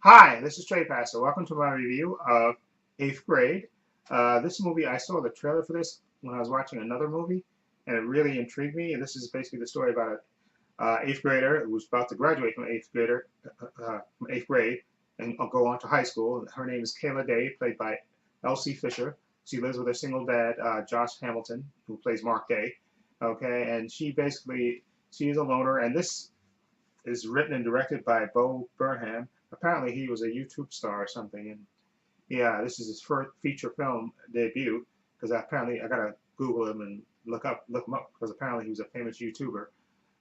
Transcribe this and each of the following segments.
Hi, this is Trey Pastor. Welcome to my review of Eighth Grade. This movie, I saw the trailer for this when I was watching another movie, and it really intrigued me. And this is basically the story about an eighth grader who was about to graduate from eighth grade, and go on to high school. Her name is Kayla Day, played by Elsie Fisher. She lives with her single dad, Josh Hamilton, who plays Mark Day. Okay, and she is a loner, and this is written and directed by Bo Burnham. Apparently, he was a YouTube star or something, and yeah, this is his first feature film debut. Because apparently, I gotta Google him and look him up because apparently he was a famous YouTuber.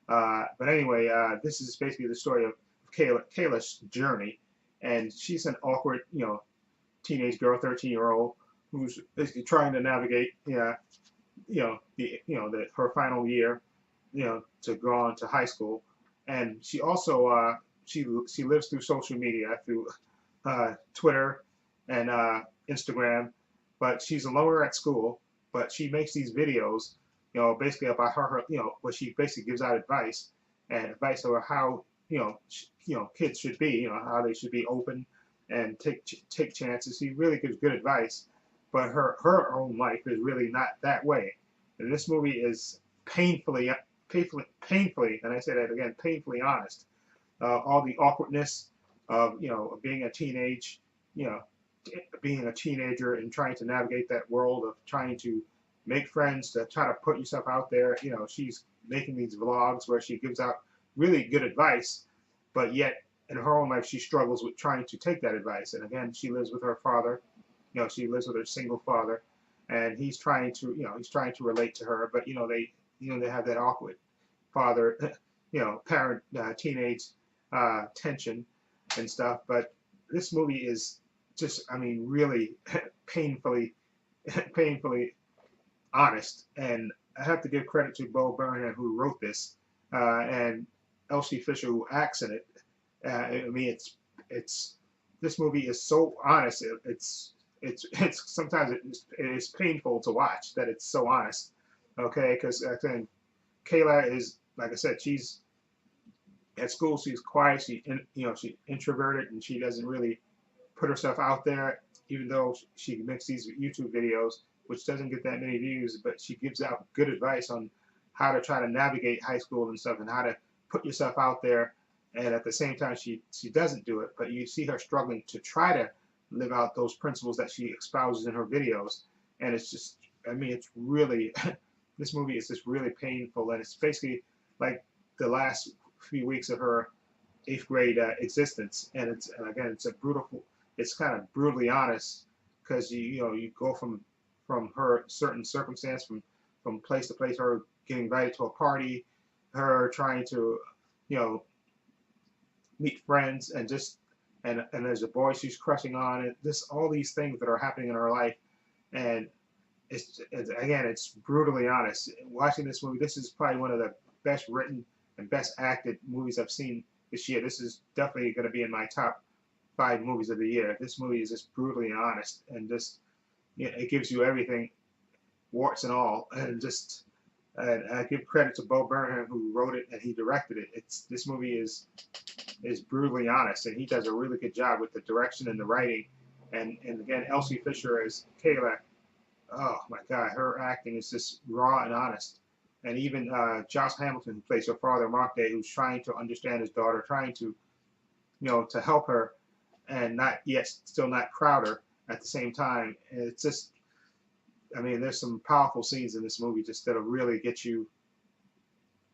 But anyway, this is basically the story of Kayla's journey, and she's an awkward, teenage girl, 13-year-old, who's basically trying to navigate, her final year, to go on to high school, and she also she lives through social media, through Twitter and Instagram, but she's a loner at school. But she makes these videos, basically about where she basically gives out advice over how kids should be, how they should be open and take chances. She really gives good advice, but her own life is really not that way. And this movie is painfully, and I say that again, painfully honest. All the awkwardness of being a you know, being a teenager and trying to navigate that world of trying to make friends, to try to put yourself out there. She's making these vlogs where she gives out really good advice, but yet in her own life she struggles with trying to take that advice. And again, she lives with her father. She lives with her single father, and he's trying to relate to her, but they have that awkward father, parent teenage tension and stuff. But this movie is just, I mean, really painfully, painfully honest. And I have to give credit to Bo Burnham, who wrote this, and Elsie Fisher, who acts in it. I mean, it's this movie is so honest. It's sometimes it is painful to watch that it's so honest. Okay, because I think Kayla is, like I said, she's at school. She's quiet. She's introverted, and she doesn't really put herself out there. Even though she makes these YouTube videos, which doesn't get that many views, but she gives out good advice on how to try to navigate high school and stuff, and how to put yourself out there. And at the same time, she doesn't do it, but you see her struggling to try to live out those principles that she espouses in her videos. And it's just, I mean, it's really this movie is just really painful, and it's basically like the last few weeks of her eighth grade existence. And again, it's kind of brutally honest, because you go from her certain circumstance, from place to place, her getting invited to a party, her trying to you know meet friends, and there's a boy she's crushing on, and this all these things that are happening in her life. And it's brutally honest. Watching this movie, this is probably one of the best written and best acted movies I've seen this year. This is definitely going to be in my top 5 movies of the year. This movie is just brutally honest, and just it gives you everything, warts and all. And I give credit to Bo Burnham, who wrote it and he directed it. This movie is brutally honest, and he does a really good job with the direction and the writing. And again, Elsie Fisher as Kayla. Oh my God, her acting is just raw and honest. And even Josh Hamilton, who plays her father, Mark Day, who's trying to understand his daughter, trying to to help her, and not yet still not crowd her at the same time. And it's just, I mean, there's some powerful scenes in this movie just that'll really get you,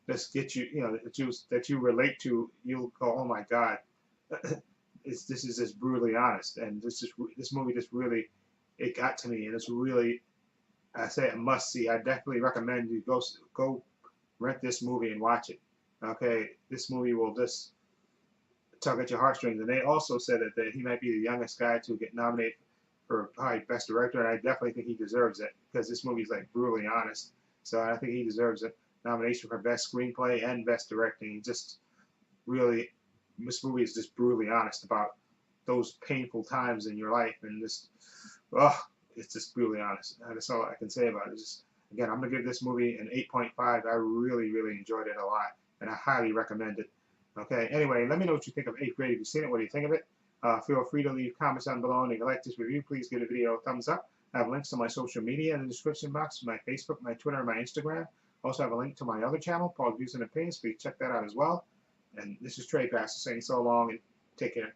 that you relate to. You'll go, oh my God, this is just brutally honest. And this movie just really, it got to me, and it's really, I say a must see. I definitely recommend you go rent this movie and watch it. Okay, this movie will just tug at your heartstrings. And they also said that he might be the youngest guy to get nominated for probably Best Director, and I definitely think he deserves it, because this movie is like brutally honest. So I think he deserves a nomination for Best Screenplay and Best Directing. He just really, this movie is just brutally honest about those painful times in your life, and just, oh, it's just brutally honest. That's all I can say about it. Just, again, I'm gonna give this movie an 8.5. I really, really enjoyed it a lot, and I highly recommend it. Okay. Anyway, let me know what you think of Eighth Grade. If you've seen it, what do you think of it? Feel free to leave comments down below, and if you like this review, please give the video a thumbs up. I have links to my social media in the description box, my Facebook, my Twitter, and my Instagram. Also have a link to my other channel, Paul's Views and Opinions, so you can check that out as well. And this is Trey Pastor saying so long and take care.